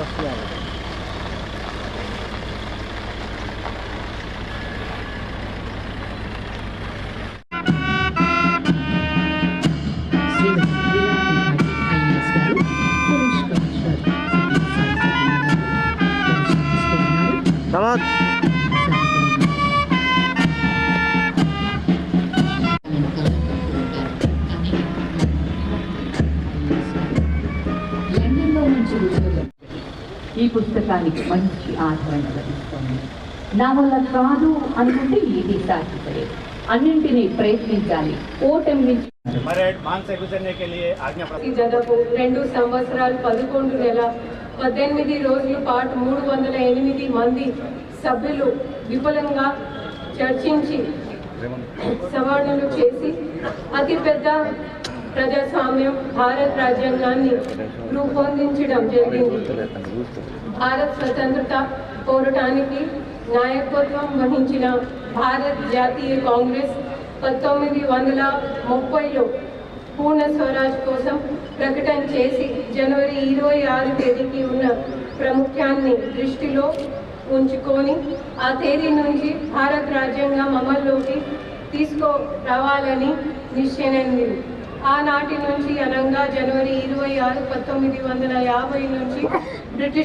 Selamat. ఈ పుస్తకానికి మంచి ఆదరణ లభిస్తోంది. నా వల్ల కాదు అనుకుంటే ఇది సాధ్యపడే, అన్నింటినీ ప్రయత్నించాలి. ఓటమి నుంచి జగపు 2 సంవత్సరాలు 11 నెల 18 రోజుల పాటు 308 మంది సభ్యులు విపులంగా చర్చించి సవరణలు చేసి అతిపెద్ద ప్రజాస్వామ్యం భారత రాజ్యాంగాన్ని రూపొందించడం జరిగింది. భారత్ స్వతంత్రత పోరాటానికి నాయకత్వం వహించిన భారత్ జాతీయ కాంగ్రెస్ 1930లో పూర్ణ స్వరాజ్ కోసం ప్రకటన చేసి జనవరి 26 తేదీకి ఉన్న ప్రాముఖ్యాన్ని దృష్టిలో ఉంచుకొని ఆ తేదీ నుంచి భారత రాజ్యాంగం అమల్లోకి తీసుకురావాలని నిశ్చయించింది. ఆనాటి నుంచి అనగా జనవరి 26, 1950 నుంచి బ్రిటిష్